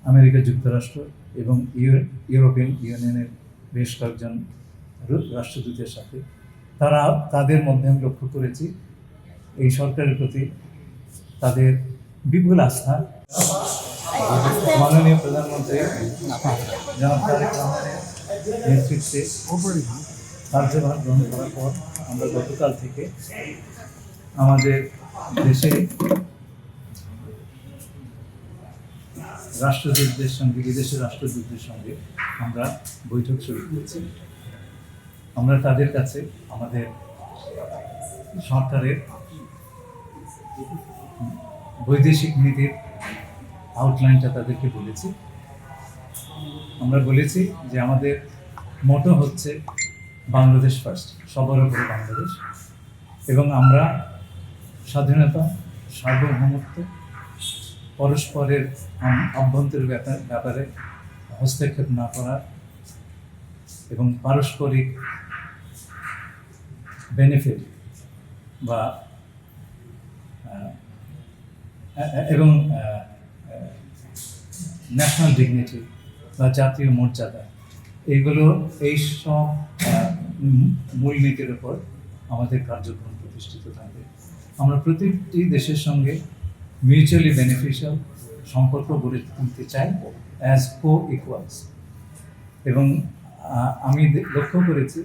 America যুক্তরাষ্ট্র এবং European ইউনিয়নের বেশ কয়েকজন রাষ্ট্রদূতের সাথে তাদের মধ্যে আমি লক্ষ্য করেছি এই সরকারের প্রতি তাদের বিপুল আস্থা। মাননীয় প্রধানমন্ত্রী জনাব তারেক রহমানের নেতৃত্বে কার্যভার গ্রহণ করার পর আমরা গতকাল থেকে আমাদের দেশে রাষ্ট্রদূতদের সঙ্গে, বিদেশের রাষ্ট্রদূতদের সঙ্গে আমরা বৈঠক শুরু করেছি। আমরা তাদের কাছে আমাদের সরকারের বৈদেশিক নীতির আউটলাইনটা তাদেরকে বলেছি। আমরা বলেছি যে আমাদের মোটো হচ্ছে বাংলাদেশ ফার্স্ট, সবার উপরে বাংলাদেশ, এবং আমরা স্বাধীনতা, সার্বভৌমত্ব, পরস্পরের অভ্যন্তরীণ ব্যাপারে হস্তক্ষেপ না করার এবং পারস্পরিক বেনিফিট বা এবং ন্যাশনাল ডিগনিটি বা জাতীয় মর্যাদা, এই সব মূলনীতির উপর আমাদের কার্যক্রম প্রতিষ্ঠিত থাকবে। আমরা প্রতিটি দেশের সঙ্গে মিউচুয়ালি বেনিফিশিয়াল সম্পর্ক গড়ে তুলতে চাই অ্যাজ কো-ইকুয়ালস। এবং আমি লক্ষ্য করেছি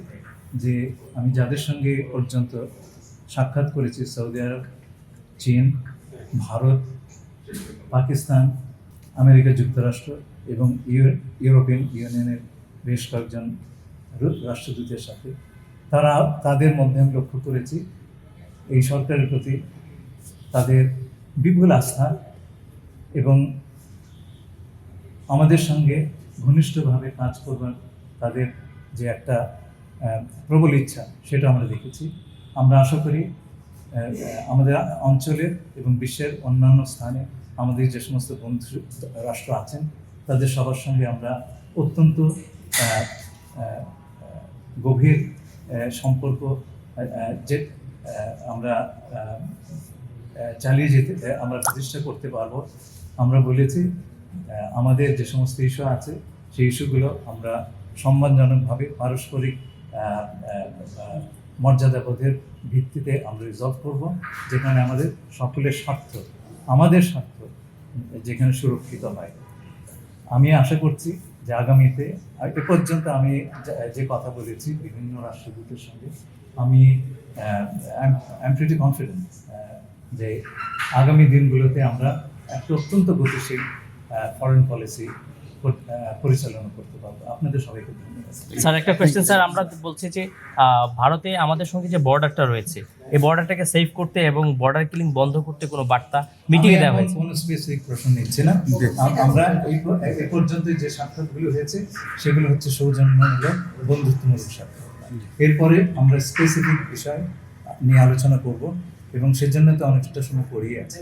যে আমি যাদের সঙ্গে পর্যন্ত সাক্ষাৎ করেছি, সৌদি আরব, চীন, ভারত, পাকিস্তান, আমেরিকা যুক্তরাষ্ট্র এবং ইউরোপিয়ান ইউনিয়নের বেশ কয়েকজন রাষ্ট্রদূতের সাথে তাদের মধ্যে আমি লক্ষ্য করেছি এই সরকারের প্রতি তাদের বিপুল আস্থা এবং আমাদের সঙ্গে ঘনিষ্ঠভাবে কাজ করবার তাদের যে একটা প্রবল ইচ্ছা, সেটা আমরা দেখেছি। আমরা আশা করি আমাদের অঞ্চলের এবং বিশ্বের অন্যান্য স্থানে আমাদের যে সমস্ত বন্ধু রাষ্ট্র আছেন তাদের সবার সঙ্গে আমরা অত্যন্ত গভীর সম্পর্ক যে আমরা চালিয়ে যেতে আমরা প্রতিষ্ঠা করতে পারবো। আমরা বলেছি আমাদের যে সমস্ত ইস্যু আছে সেই ইস্যুগুলো আমরা সম্মানজনকভাবে পারস্পরিক মর্যাদাবোধের ভিত্তিতে আমরা রিজলভ করব, যেখানে আমাদের সকলের স্বার্থ, আমাদের স্বার্থ যেখানে সুরক্ষিত হয়। আমি আশা করছি যে আগামীতে, এ পর্যন্ত আমি যে কথা বলেছি বিভিন্ন রাষ্ট্রদূতের সঙ্গে, আমি প্রিটি কনফিডেন্ট যে আগামী দিনগুলোতে আমরা একটা অত্যন্ত গতিশীল ফরেন পলিসি পরিচালনা করতে পারবো। আপনাদের সবাইকে ধন্যবাদ। স্যার, একটা কোয়েশ্চেন স্যার, আমরা বলছি যে ভারতে আমাদের সঙ্গে যে বর্ডারটা রয়েছে, এই বর্ডারটাকে সেভ করতে এবং বর্ডার কিলিং বন্ধ করতে কোনো বার্তা মিটিংয়ে দেওয়া হয়েছে? কোনো স্পেসিফিক প্রশ্ন নিচ্ছে না। আমরা এই পর্যন্ত যে সাক্ষাৎগুলো হয়েছে সেগুলো হচ্ছে সৌজন্যমূলক, বন্ধুত্বমূলক সাক্ষাৎ। এরপরে আমরা স্পেসিফিক বিষয় নিয়ে আলোচনা করব এবং সেজন্য তো অনেকটা সময় পড়িয়ে আছে।